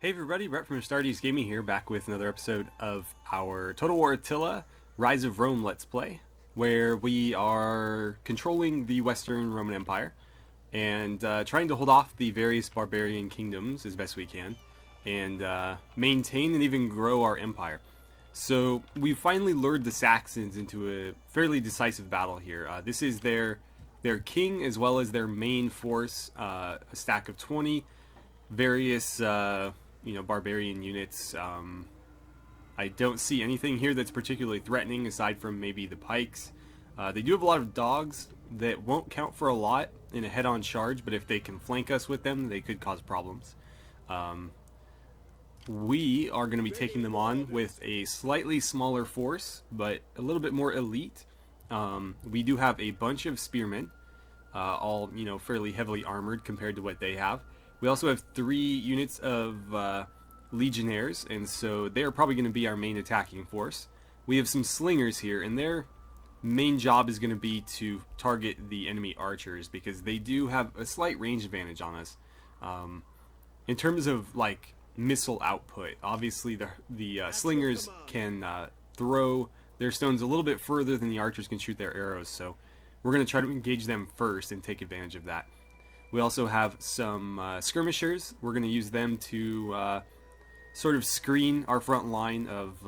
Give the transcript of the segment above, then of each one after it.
Hey everybody, Brett from AstartesGaming here, back with another episode of our Total War Attila Rise of Rome Let's Play, where we are controlling the Western Roman Empire and trying to hold off the various barbarian kingdoms as best we can and maintain and even grow our empire. So we finally lured the Saxons into a fairly decisive battle here. This is their king as well as their main force, a stack of 20 various barbarian units. I don't see anything here that's particularly threatening aside from maybe the pikes. They do have a lot of dogs that won't count for a lot in a head-on charge, but if they can flank us with them, they could cause problems. We are going to be taking them on with a slightly smaller force, but a little bit more elite. We do have a bunch of spearmen, all fairly heavily armored compared to what they have. We also have 3 units of legionnaires, and so they're probably going to be our main attacking force. We have some slingers here, and their main job is going to be to target the enemy archers, because they do have a slight range advantage on us. In terms of like missile output, obviously the slingers can throw their stones a little bit further than the archers can shoot their arrows, so we're going to try to engage them first and take advantage of that. We also have some skirmishers. We're going to use them to sort of screen our front line of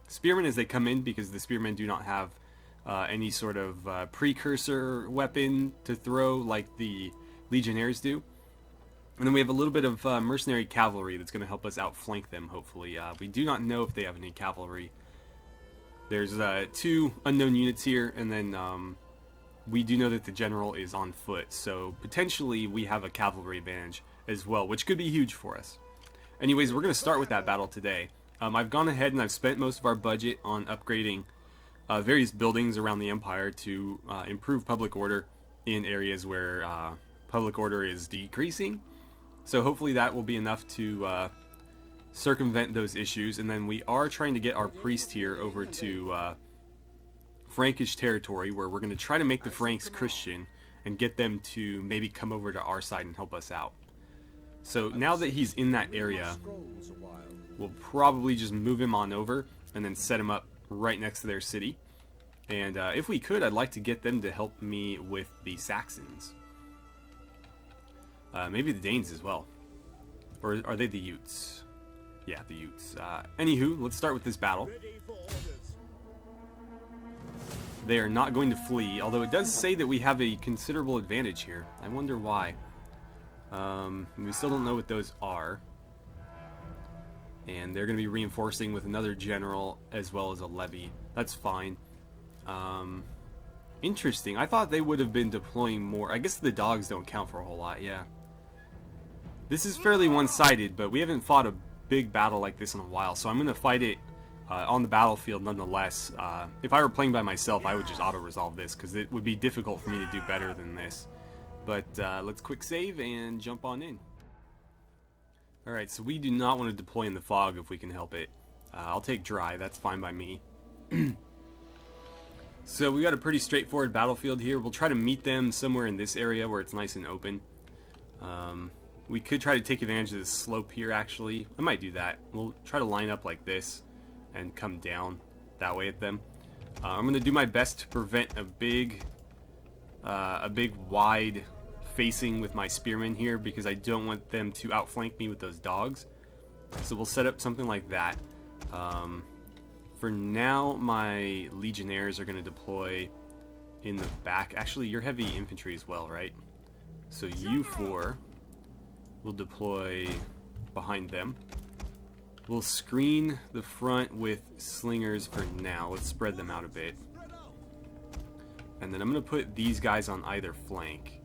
spearmen as they come in, because the spearmen do not have any sort of precursor weapon to throw like the legionnaires do. And then we have a little bit of mercenary cavalry that's going to help us outflank them, hopefully. We do not know if they have any cavalry. There's 2 unknown units here, and then we do know that the general is on foot, so potentially we have a cavalry advantage as well, which could be huge for us. Anyways, we're going to start with that battle today. I've gone ahead and I've spent most of our budget on upgrading various buildings around the empire to improve public order in areas where public order is decreasing. So hopefully that will be enough to circumvent those issues. And then we are trying to get our priest here over to Frankish territory, where we're going to try to make the Franks Christian and get them to maybe come over to our side and help us out. So now that he's in that area, we'll probably just move him on over and then set him up right next to their city. And if we could, I'd like to get them to help me with the Saxons. Maybe the Danes as well. Or are they the Utes? Yeah, the Utes. Anywho, let's start with this battle. They are not going to flee, although it does say that we have a considerable advantage here. I wonder why. We still don't know what those are. And they're going to be reinforcing with another general as well as a levy. That's fine. Interesting. I thought they would have been deploying more. I guess the dogs don't count for a whole lot, yeah. This is fairly one-sided, but we haven't fought a big battle like this in a while, so I'm going to fight it on the battlefield nonetheless. If I were playing by myself, I would just auto-resolve this, because it would be difficult for me to do better than this. But let's quick save and jump on in. Alright, so we do not want to deploy in the fog if we can help it. I'll take dry, that's fine by me. So we got a pretty straightforward battlefield here. We'll try to meet them somewhere in this area where it's nice and open. We could try to take advantage of this slope here, actually. I might do that. We'll try to line up like this and come down that way at them. I'm going to do my best to prevent a big wide facing with my spearmen here, because I don't want them to outflank me with those dogs. So we'll set up something like that. For now, my legionnaires are going to deploy in the back. Actually, you're heavy infantry as well, right? So you 4 will deploy behind them. We'll screen the front with slingers for now. Let's spread them out a bit. And then I'm going to put these guys on either flank.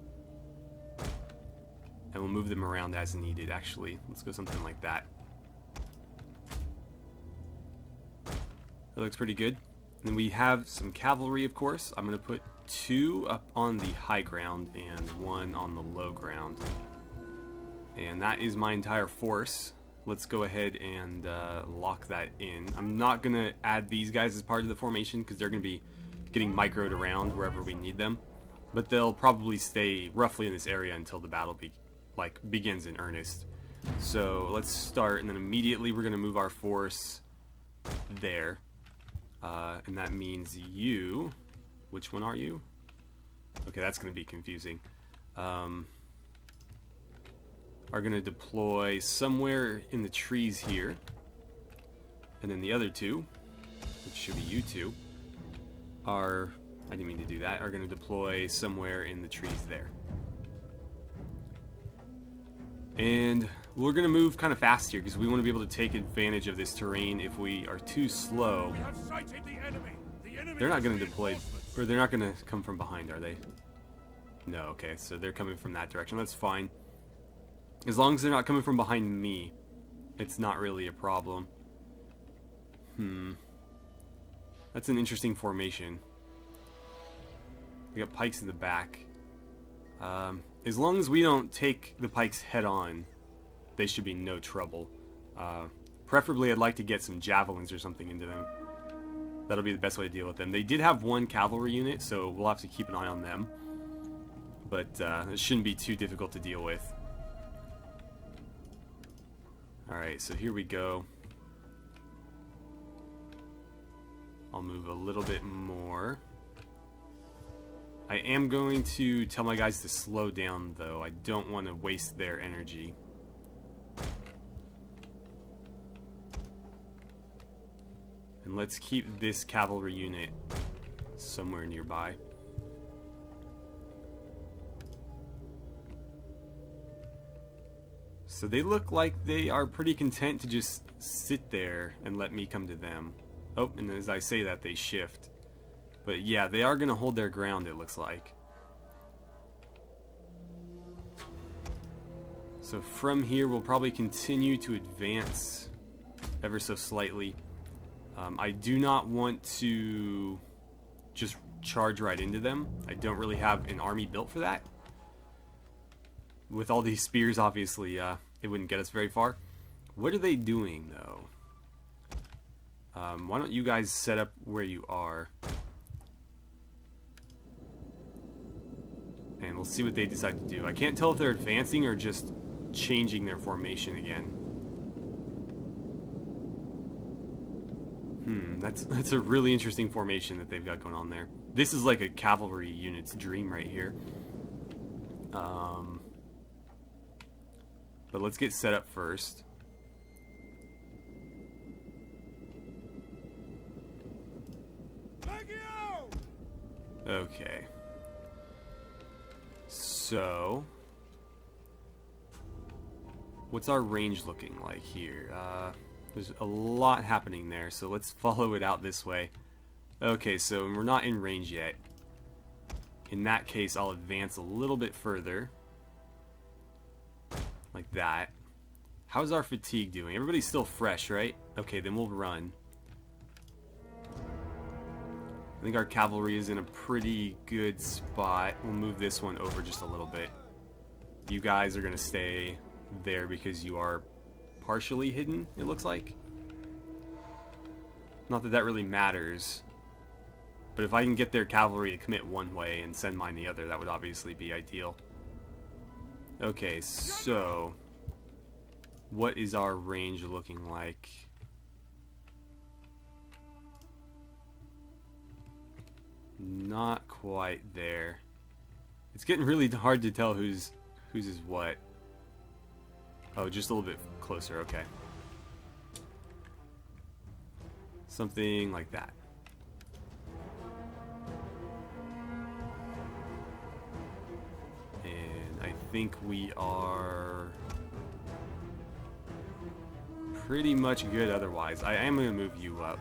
And we'll move them around as needed, actually. Let's go something like that. That looks pretty good. And then we have some cavalry, of course. I'm going to put 2 up on the high ground and 1 on the low ground. And that is my entire force. Let's go ahead and lock that in. I'm not going to add these guys as part of the formation, because they're going to be getting microed around wherever we need them. But they'll probably stay roughly in this area until the battle begins in earnest. So let's start, and then immediately we're going to move our force there. And that means you... Which one are you? Okay, that's going to be confusing. Are going to deploy somewhere in the trees here. And then the other two, which should be you two, are... I didn't mean to do that. Are going to deploy somewhere in the trees there. And we're going to move kind of fast here because we want to be able to take advantage of this terrain. If we are too slow, they're not going to deploy, or they're not going to come from behind, are they? No, okay, so they're coming from that direction. That's fine. As long as they're not coming from behind me, it's not really a problem. That's an interesting formation. We got pikes in the back. As long as we don't take the pikes head on, they should be no trouble. Preferably, I'd like to get some javelins or something into them. That'll be the best way to deal with them. They did have one cavalry unit, so we'll have to keep an eye on them. But it shouldn't be too difficult to deal with. Alright, so here we go. I'll move a little bit more. I am going to tell my guys to slow down, though. I don't want to waste their energy. And let's keep this cavalry unit somewhere nearby. So they look like they are pretty content to just sit there and let me come to them. Oh, and as I say that, they shift. But yeah, they are going to hold their ground, it looks like. So from here, we'll probably continue to advance ever so slightly. I do not want to just charge right into them. I don't really have an army built for that. With all these spears, obviously, it wouldn't get us very far. What are they doing, though? Why don't you guys set up where you are? And we'll see what they decide to do. I can't tell if they're advancing or just changing their formation again. That's a really interesting formation that they've got going on there. This is like a cavalry unit's dream right here. But let's get set up first. Okay. So, what's our range looking like here? There's a lot happening there, so let's follow it out this way. Okay, so we're not in range yet. In that case, I'll advance a little bit further. Like that. How's our fatigue doing? Everybody's still fresh, right? Okay, then we'll run. I think our cavalry is in a pretty good spot. We'll move this one over just a little bit. You guys are going to stay there because you are partially hidden, it looks like. Not that that really matters. But if I can get their cavalry to commit one way and send mine the other, that would obviously be ideal. Okay, so what is our range looking like? Not quite there. It's getting really hard to tell whose is what. Oh, just a little bit closer, okay. Something like that. And I think we are pretty much good otherwise. I am going to move you up.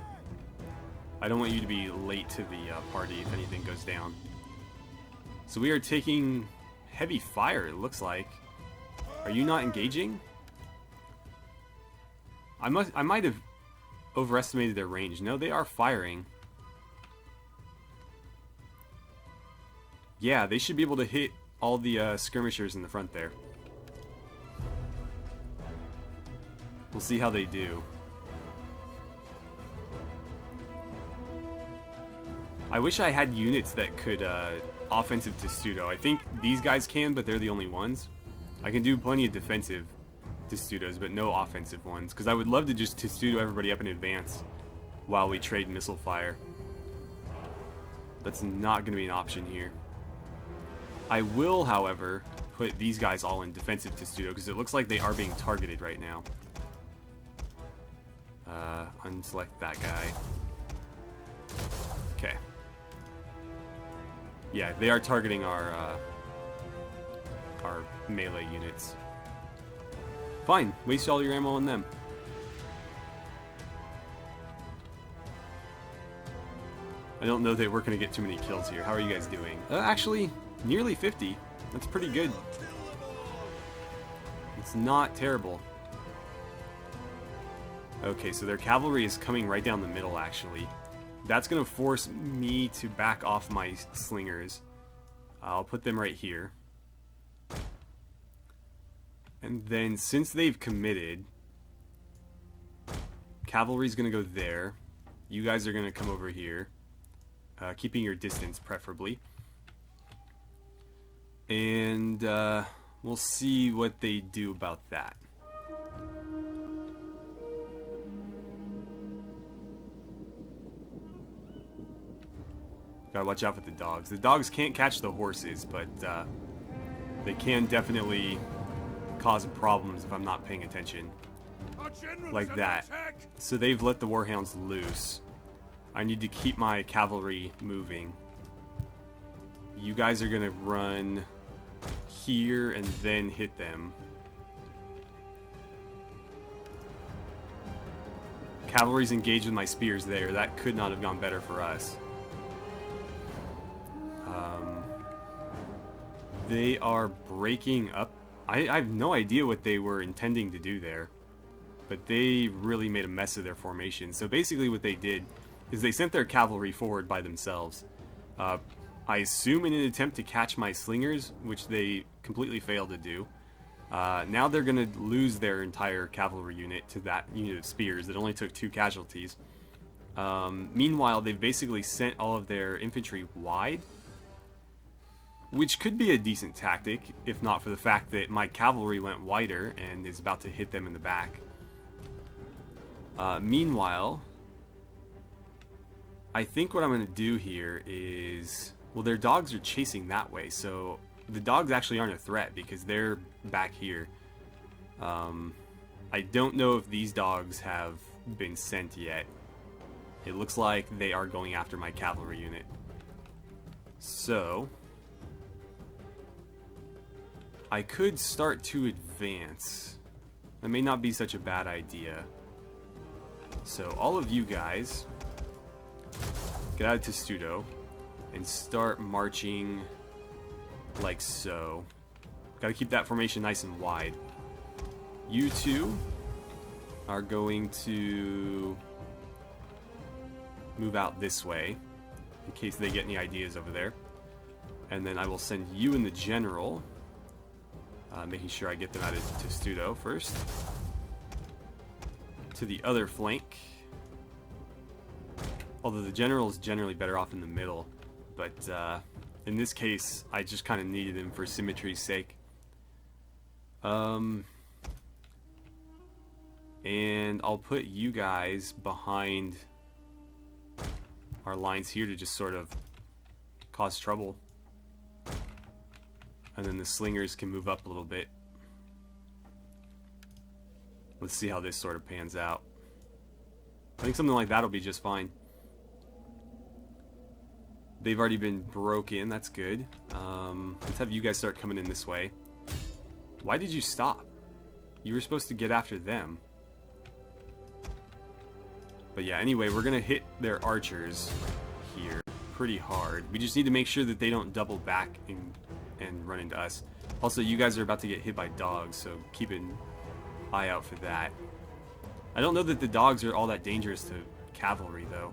I don't want you to be late to the party if anything goes down. So we are taking heavy fire, it looks like. Are you not engaging? I might have overestimated their range. No, they are firing. Yeah, they should be able to hit all the skirmishers in the front there. We'll see how they do. I wish I had units that could offensive to pseudo. I think these guys can, but they're the only ones. I can do plenty of defensive testudos, but no offensive ones. Because I would love to just testudo everybody up in advance while we trade missile fire. That's not going to be an option here. I will, however, put these guys all in defensive testudo because it looks like they are being targeted right now. Unselect that guy. Okay. Yeah, they are targeting our melee units. Fine, waste all your ammo on them. I don't know that we're going to get too many kills here. How are you guys doing? Actually, nearly 50. That's pretty good. It's not terrible. Okay, so their cavalry is coming right down the middle, actually. That's going to force me to back off my slingers. I'll put them right here. And then, since they've committed, cavalry's going to go there. You guys are going to come over here. Keeping your distance, preferably. And we'll see what they do about that. Gotta watch out for the dogs. The dogs can't catch the horses, but they can definitely cause problems if I'm not paying attention. Like that. So they've let the warhounds loose. I need to keep my cavalry moving. You guys are gonna run here and then hit them. Cavalry's engaged with my spears there. That could not have gone better for us. They are breaking up. I have no idea what they were intending to do there, but they really made a mess of their formation. So basically what they did is they sent their cavalry forward by themselves. I assume in an attempt to catch my slingers, which they completely failed to do. Now they're going to lose their entire cavalry unit to that unit of spears that only took 2 casualties. Meanwhile, they've basically sent all of their infantry wide, which could be a decent tactic, if not for the fact that my cavalry went wider and is about to hit them in the back. Meanwhile, I think what I'm going to do here is... Well, their dogs are chasing that way, so the dogs actually aren't a threat because they're back here. I don't know if these dogs have been sent yet. It looks like they are going after my cavalry unit. So... I could start to advance. That may not be such a bad idea. So all of you guys, get out of testudo and start marching like so. Gotta keep that formation nice and wide. You two are going to move out this way in case they get any ideas over there. And then I will send you and the general, making sure I get them out of testudo first, to the other flank. Although the general is generally better off in the middle, but in this case, I just kind of needed him for symmetry's sake. And I'll put you guys behind our lines here to just sort of cause trouble. And then the slingers can move up a little bit. Let's see how this sort of pans out. I think something like that will be just fine. They've already been broken, that's good. Let's have you guys start coming in this way. Why did you stop? You were supposed to get after them. But yeah, anyway, we're going to hit their archers here pretty hard. We just need to make sure that they don't double back and run into us. Also, you guys are about to get hit by dogs, so keep an eye out for that. I don't know that the dogs are all that dangerous to cavalry, though.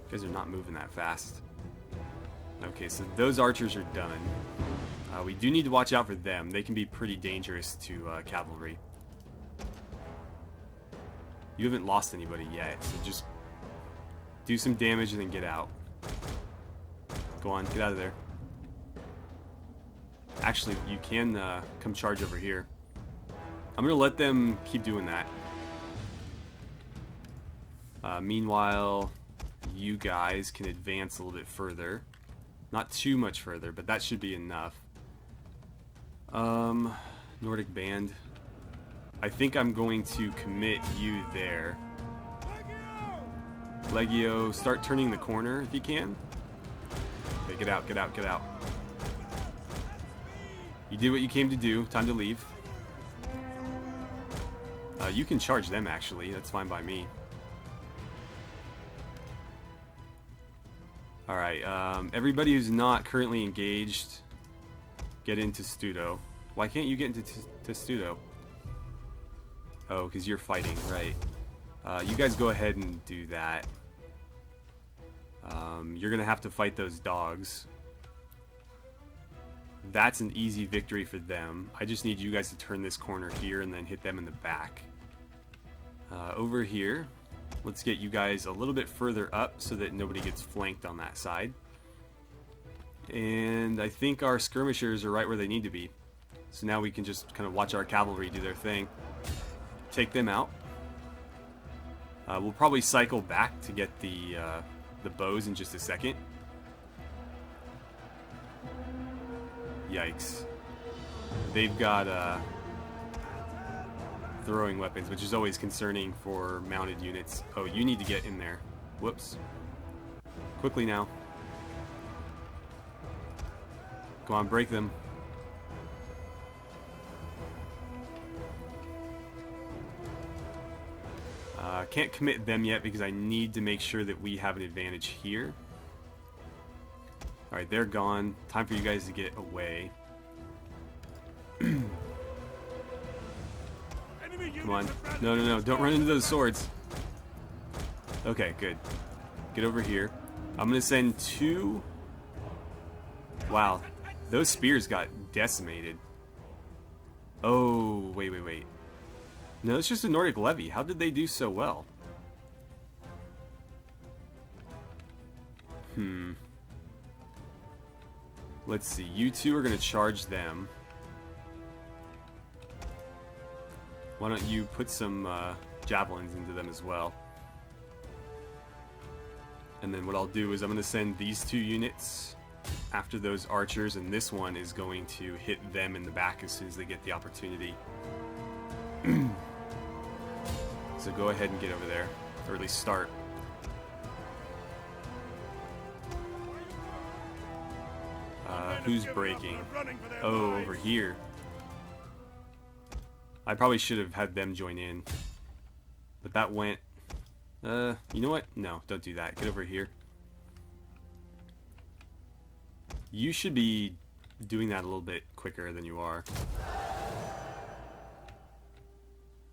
You guys are not moving that fast. Okay, so those archers are done. We do need to watch out for them. They can be pretty dangerous to cavalry. You haven't lost anybody yet, so just do some damage and then get out. Go on, get out of there. Actually, you can come charge over here. I'm gonna let them keep doing that. Meanwhile, you guys can advance a little bit further. Not too much further, but that should be enough. Nordic band. I think I'm going to commit you there. Legio, start turning the corner if you can. Okay, get out, get out, get out. You did what you came to do. Time to leave. You can charge them, actually. That's fine by me. Alright, everybody who's not currently engaged, get into Studo. Why can't you get into Studo? Oh, because you're fighting, right. You guys go ahead and do that. You're going to have to fight those dogs. That's an easy victory for them. I just need you guys to turn this corner here and then hit them in the back. Over here, let's get you guys a little bit further up so that nobody gets flanked on that side. And I think our skirmishers are right where they need to be. So now we can just kind of watch our cavalry do their thing. Take them out. We'll probably cycle back to get the bows in just a second. Yikes. They've got throwing weapons, which is always concerning for mounted units. Oh, you need to get in there. Whoops. Quickly now. Go on, break them. Can't commit them yet because I need to make sure that we have an advantage here. Alright, they're gone. Time for you guys to get away. Come on. No, no, no. Don't run into those swords. Okay, good. Get over here. I'm going to send 2... Wow. Those spears got decimated. Oh, wait, wait, wait. No, it's just a Nordic levy. How did they do so well? Let's see. You two are going to charge them. Why don't you put some javelins into them as well? And then what I'll do is I'm going to send these 2 units after those archers, and this one is going to hit them in the back as soon as they get the opportunity. So go ahead and get over there, or at least start. Who's breaking? Oh, over here. I probably should have had them join in. But that went... you know what? No, don't do that. Get over here. You should be doing that a little bit quicker than you are.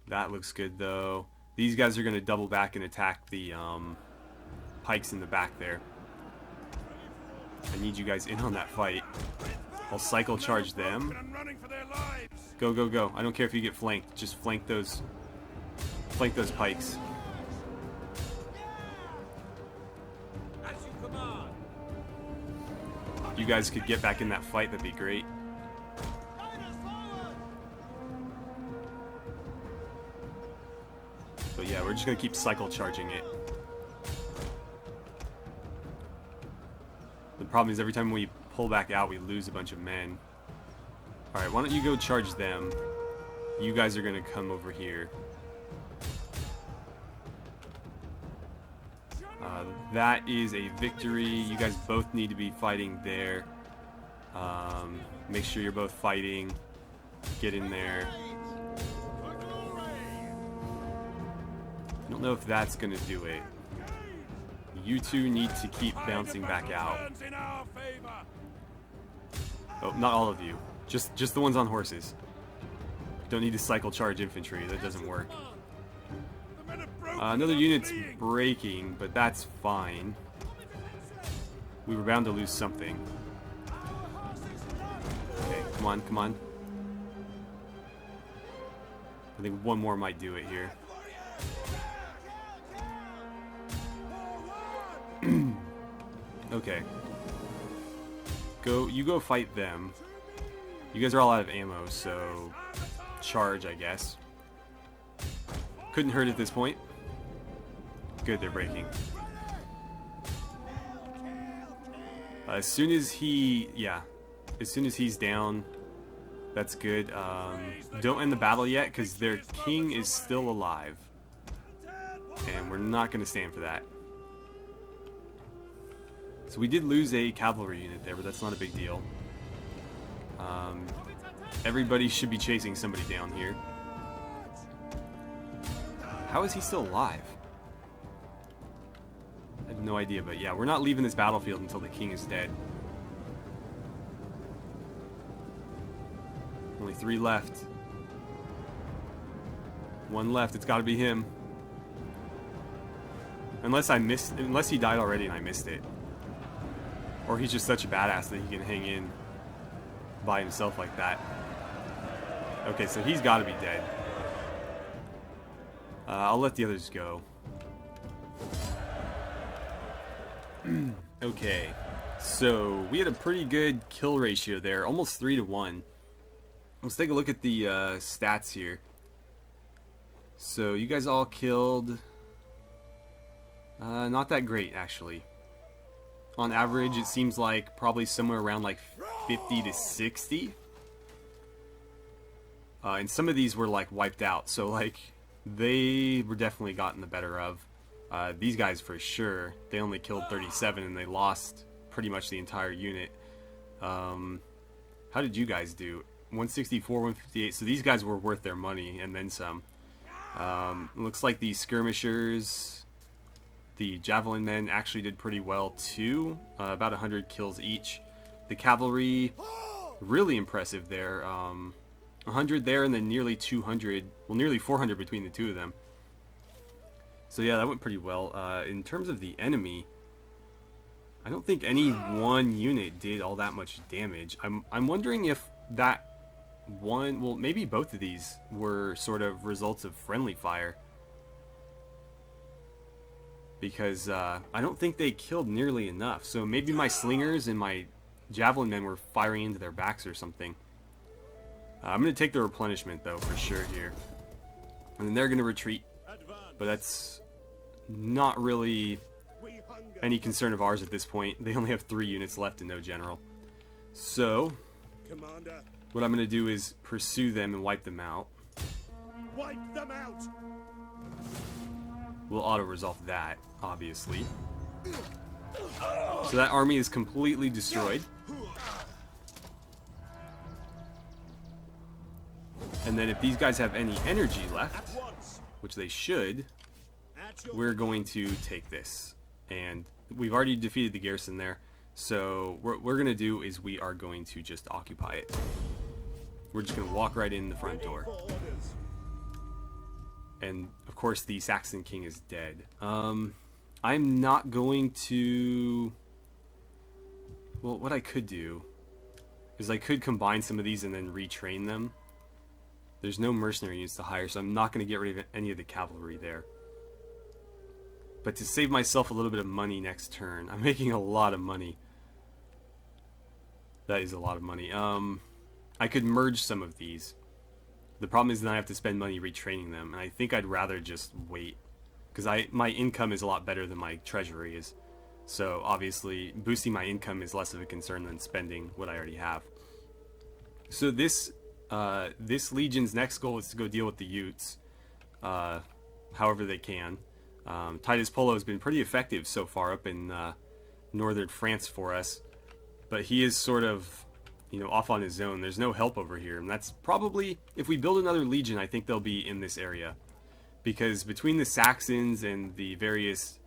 That looks good, though. These guys are going to double back and attack the pikes in the back there. I need you guys in on that fight. I'll cycle charge them. Go, go, go. I don't care if you get flanked. Just flank those pikes. If you guys could get back in that fight, that'd be great. But yeah, we're just gonna keep cycle charging it. The problem is every time we pull back out, we lose a bunch of men. Alright, why don't you go charge them? You guys are gonna come over here. That is a victory. You guys both need to be fighting there. Make sure you're both fighting. Get in there. I don't know if that's gonna do it. You two need to keep bouncing back out. Oh, not all of you. Just the ones on horses. Don't need to cycle charge infantry. That doesn't work. Another unit's breaking, but that's fine. We were bound to lose something. Okay, come on, come on. I think one more might do it here. Okay. You go fight them. You guys are all out of ammo, so charge, I guess. Couldn't hurt at this point. Good, they're breaking. As soon as he's down, that's good. Don't end the battle yet, because their king is still alive. And we're not going to stand for that. So we did lose a cavalry unit there, but that's not a big deal. Everybody should be chasing somebody down here. How is he still alive? I have no idea, but yeah, we're not leaving this battlefield until the king is dead. Only 3 left. 1 left, it's gotta be him. Unless he died already and I missed it. Or he's just such a badass that he can hang in by himself like that. Okay, so he's gotta be dead. I'll let the others go. Okay, so we had a pretty good kill ratio there, almost 3 to 1. Let's take a look at the stats here. So you guys all killed... not that great, actually. On average, it seems like probably somewhere around like 50 to 60. And some of these were like wiped out, so like they were definitely gotten the better of. These guys for sure, they only killed 37 and they lost pretty much the entire unit. How did you guys do? 164, 158, so these guys were worth their money and then some. Looks like the skirmishers, the javelin men actually did pretty well too, about 100 kills each. The cavalry, really impressive there, 100 there and then nearly 200, well nearly 400 between the two of them. So yeah, that went pretty well. In terms of the enemy, I don't think any one unit did all that much damage. I'm wondering if that one, well maybe both of these were sort of results of friendly fire. Because I don't think they killed nearly enough. So maybe my slingers and my javelin men were firing into their backs or something. I'm going to take the replenishment though for sure here. And then they're going to retreat. But that's not really any concern of ours at this point. They only have 3 units left and no general. So, what I'm going to do is pursue them and wipe them out. Wipe them out! We'll auto-resolve that, obviously. So that army is completely destroyed. And then if these guys have any energy left, which they should, we're going to take this. And we've already defeated the garrison there. So what we're going to do is we are going to just occupy it. We're just going to walk right in the front door. And of course the Saxon king is dead. I'm not going to... Well, what I could do is I could combine some of these and then retrain them. There's no mercenary units to hire, so I'm not going to get rid of any of the cavalry there. But to save myself a little bit of money next turn, I'm making a lot of money. That is a lot of money. I could merge some of these. The problem is then I have to spend money retraining them, and I think I'd rather just wait. Because my income is a lot better than my treasury is. So obviously, boosting my income is less of a concern than spending what I already have. So this legion's next goal is to go deal with the Utes, however they can. Titus Polo has been pretty effective so far up in northern France for us, but he is sort of, off on his own. There's no help over here, and that's probably, if we build another legion, I think they'll be in this area, because between the Saxons and the various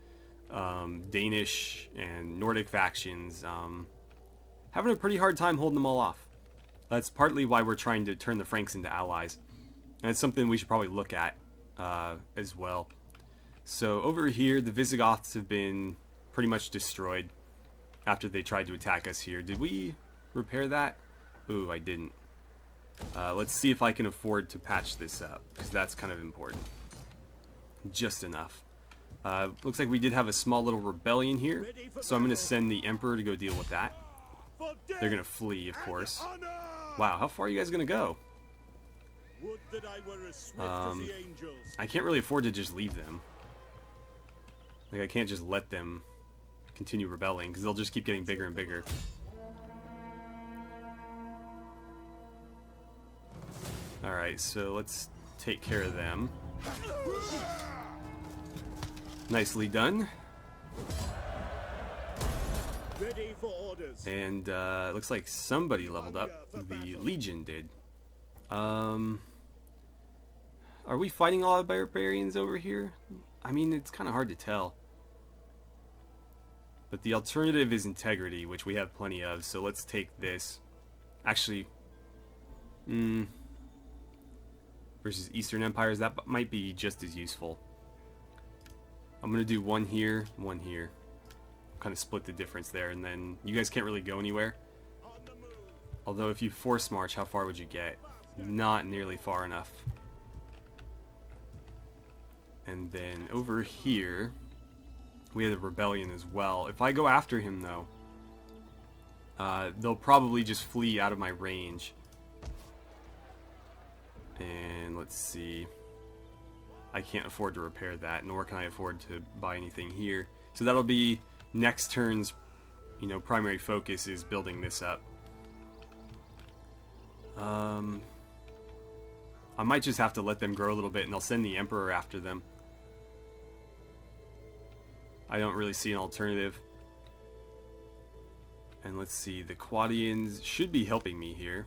Danish and Nordic factions, having a pretty hard time holding them all off. That's partly why we're trying to turn the Franks into allies, and it's something we should probably look at as well. So over here, the Visigoths have been pretty much destroyed after they tried to attack us here. Did we repair that? Ooh, I didn't. Let's see if I can afford to patch this up, because that's kind of important. Just enough. Looks like we did have a small little rebellion here, so I'm going to send the Emperor to go deal with that. They're going to flee, of course. Wow, how far are you guys gonna go? Would that I were as swift as the angels. I can't really afford to just leave them. Like, I can't just let them continue rebelling, because they'll just keep getting bigger and bigger. Alright, so let's take care of them. Nicely done. Ready for orders. And it looks like somebody leveled up. The Legion did. Are we fighting all the barbarians over here? I mean, it's kind of hard to tell. But the alternative is integrity, which we have plenty of, so let's take this. Actually, versus Eastern Empires, that might be just as useful. I'm going to do one here, one here. Kind of split the difference there, and then you guys can't really go anywhere. Although if you force march, how far would you get? Not nearly far enough. And then over here, we have the rebellion as well. If I go after him, though, they'll probably just flee out of my range. And let's see. I can't afford to repair that, nor can I afford to buy anything here. So that'll be next turn's, primary focus is building this up. I might just have to let them grow a little bit, and I'll send the Emperor after them. I don't really see an alternative. And let's see, the Quadians should be helping me here.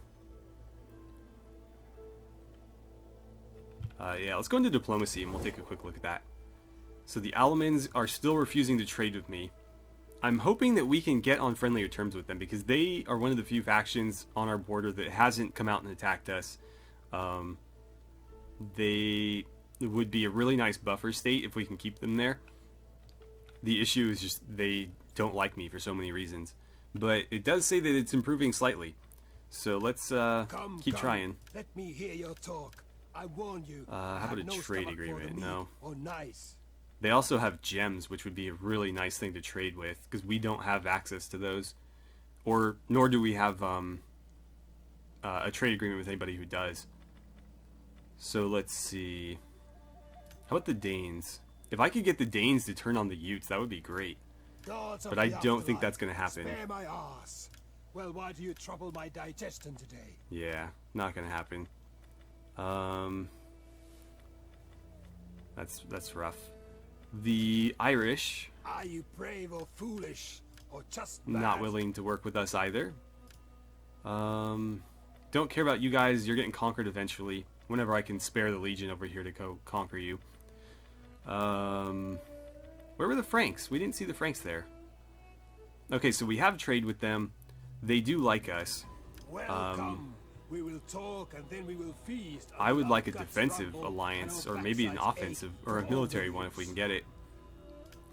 Yeah, let's go into diplomacy and we'll take a quick look at that. So the Alamans are still refusing to trade with me. I'm hoping that we can get on friendlier terms with them because they are one of the few factions on our border that hasn't come out and attacked us. They would be a really nice buffer state if we can keep them there. The issue is just they don't like me for so many reasons. But it does say that it's improving slightly. So let's keep trying. Let me hear your talk. I warn you. How about a trade agreement? No. Or nice. They also have gems, which would be a really nice thing to trade with, because we don't have access to those, nor do we have a trade agreement with anybody who does. So let's see. How about the Danes? If I could get the Danes to turn on the Utes, that would be great. But I don't think that's going to happen. Spare my ass. Well, why do you trouble my digestion today? Yeah, not going to happen. That's rough. The Irish, Are you brave or foolish, or just mad? not willing to work with us either. Don't care about you guys. You're getting conquered eventually. Whenever I can spare the Legion over here to go conquer you. Where were the Franks? We didn't see the Franks there. Okay, so we have trade with them. They do like us. Welcome. We will talk and then we will feast. I would like a defensive alliance, or maybe an offensive, or a military one if we can get it.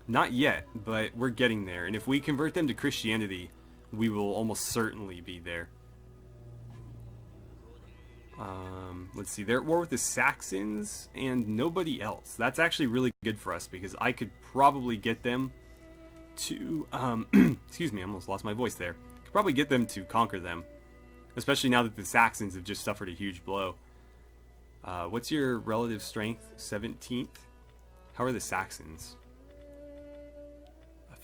Not yet, but we're getting there. And if we convert them to Christianity, we will almost certainly be there. Let's see, they're at war with the Saxons and nobody else. That's actually really good for us because I could probably get them to, excuse me, I almost lost my voice there. Could probably get them to conquer them, especially now that the Saxons have just suffered a huge blow. What's your relative strength? 17th? How are the Saxons?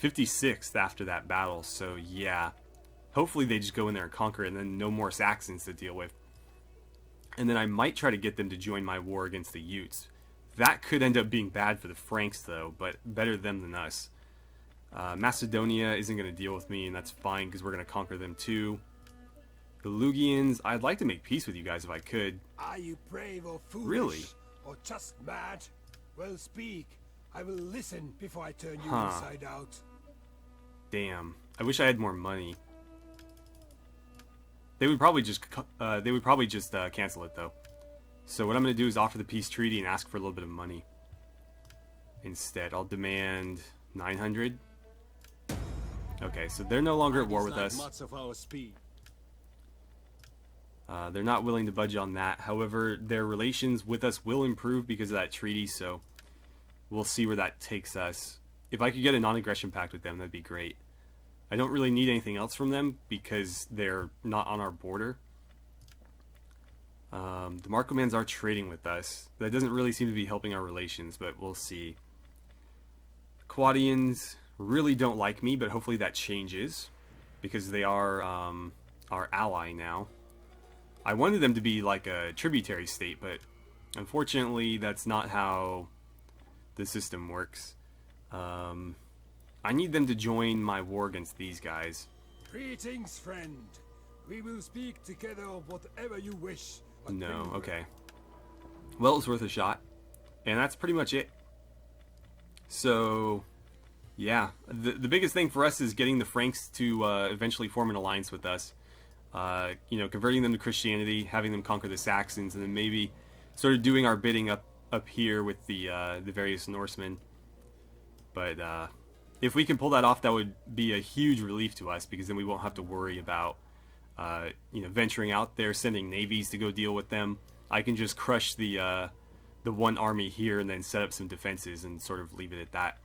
56th after that battle, so yeah. Hopefully they just go in there and conquer and then no more Saxons to deal with. And then I might try to get them to join my war against the Utes. That could end up being bad for the Franks, though, but better them than us. Macedonia isn't going to deal with me, and that's fine, because we're going to conquer them too. The Lugians, I'd like to make peace with you guys if I could. Are you brave or foolish? Really? Or just mad? Well, speak. I will listen before I turn you inside out. Damn. I wish I had more money. They would probably just cancel it though. So what I'm going to do is offer the peace treaty and ask for a little bit of money. Instead, I'll demand 900. Okay, so they're no longer at war with us. They're not willing to budge on that. However, their relations with us will improve because of that treaty, so we'll see where that takes us. If I could get a non-aggression pact with them, that'd be great. I don't really need anything else from them because they're not on our border. The Markomans are trading with us. That doesn't really seem to be helping our relations, but we'll see. Quadians really don't like me, but hopefully that changes, because they are our ally now. I wanted them to be like a tributary state, but unfortunately that's not how the system works. I need them to join my war against these guys. Greetings, friend. We will speak together of whatever you wish. No, okay. Well, it's worth a shot. And that's pretty much it. So, yeah. The biggest thing for us is getting the Franks to eventually form an alliance with us. You know, converting them to Christianity, having them conquer the Saxons, and then maybe sort of doing our bidding up here with the various Norsemen. But if we can pull that off, that would be a huge relief to us, because then we won't have to worry about you know, venturing out there, sending navies to go deal with them. I can just crush the one army here and then set up some defenses and sort of leave it at that.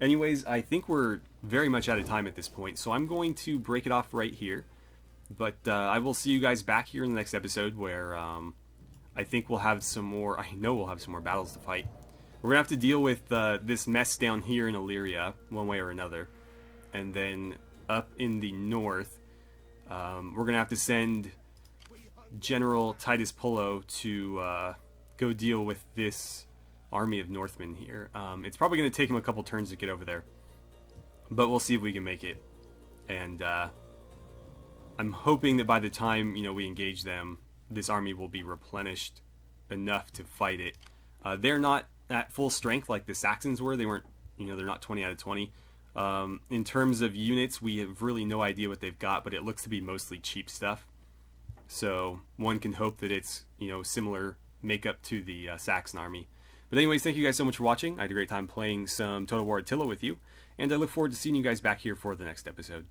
Anyways, I think we're very much out of time at this point, so I'm going to break it off right here. But I will see you guys back here in the next episode, where I think we'll have some more. I know we'll have some more battles to fight. We're gonna have to deal with this mess down here in Illyria, one way or another, and then up in the north. We're going to have to send General Titus Pullo to go deal with this army of Northmen here. It's probably going to take him a couple turns to get over there, but we'll see if we can make it. And I'm hoping that by the time, you know, we engage them, this army will be replenished enough to fight it. They're not at full strength like the Saxons were. They weren't, you know, they're not 20 out of 20. In terms of units, we have really no idea what they've got, but it looks to be mostly cheap stuff. So one can hope that it's, you know, similar makeup to the Saxon army. But anyways, thank you guys so much for watching. I had a great time playing some Total War Attila with you, and I look forward to seeing you guys back here for the next episode.